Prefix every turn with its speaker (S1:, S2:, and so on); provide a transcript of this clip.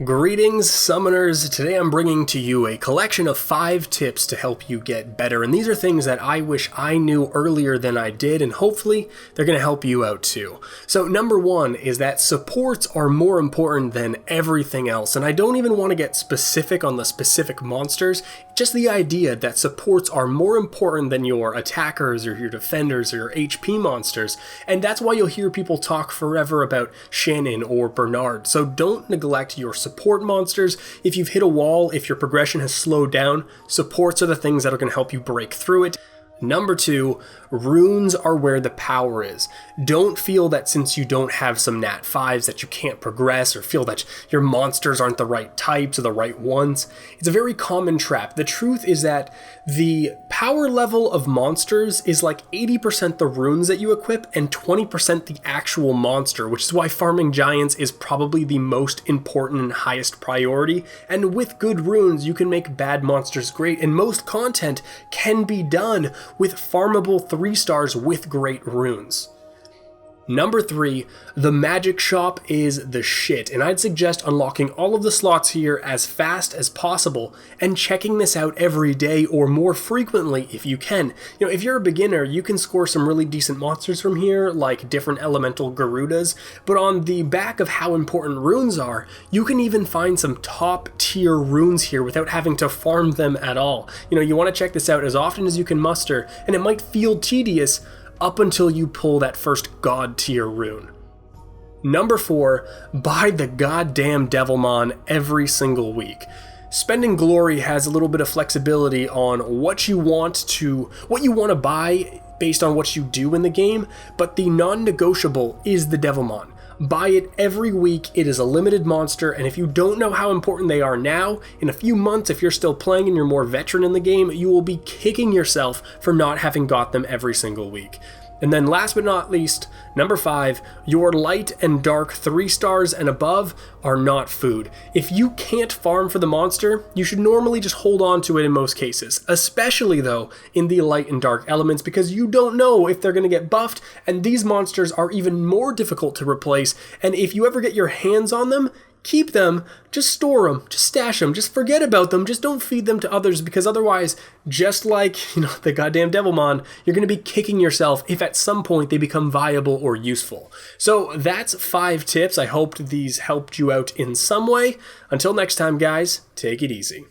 S1: Greetings, summoners. Today I'm bringing to you a collection of 5 tips to help you get better, and these are things that I wish I knew earlier than I did, and hopefully they're going to help you out too. So number 1 is that supports are more important than everything else, and I don't even want to get specific on the specific monsters, just the idea that supports are more important than your attackers or your defenders or your HP monsters, and that's why you'll hear people talk forever about Shannon or Bernard. So don't neglect your support monsters. If you've hit a wall, if your progression has slowed down, supports are the things that are going to help you break through it. Number 2, runes are where the power is. Don't feel that since you don't have some nat 5s that you can't progress, or feel that your monsters aren't the right types or the right ones. It's a very common trap. The truth is that the power level of monsters is like 80% the runes that you equip and 20% the actual monster, which is why farming giants is probably the most important and highest priority. And with good runes, you can make bad monsters great, and most content can be done with farmable 3 stars with great runes. Number 3, the magic shop is the shit, and I'd suggest unlocking all of the slots here as fast as possible and checking this out every day or more frequently if you can. You know, if you're a beginner, you can score some really decent monsters from here, like different elemental Garudas, but on the back of how important runes are, you can even find some top tier runes here without having to farm them at all. You know, you want to check this out as often as you can muster, and it might feel tedious up until you pull that first god tier rune. Number 4, buy the goddamn Devilmon every single week. Spending glory has a little bit of flexibility on what you want to buy based on what you do in the game, but the non-negotiable is the Devilmon. Buy it every week. It is a limited monster, and if you don't know how important they are now, in a few months, if you're still playing and you're more veteran in the game, you will be kicking yourself for not having got them every single week. And then last but not least, number 5, your light and dark 3 stars and above are not food. If you can't farm for the monster, you should normally just hold on to it in most cases, especially though in the light and dark elements, because you don't know if they're going to get buffed, and these monsters are even more difficult to replace, and if you ever get your hands on them, keep them, just store them, just stash them, just forget about them, just don't feed them to others, because otherwise, just like, the goddamn Devilmon, you're going to be kicking yourself if at some point they become viable or useful. So that's 5 tips. I hoped these helped you out in some way. Until next time, guys, take it easy.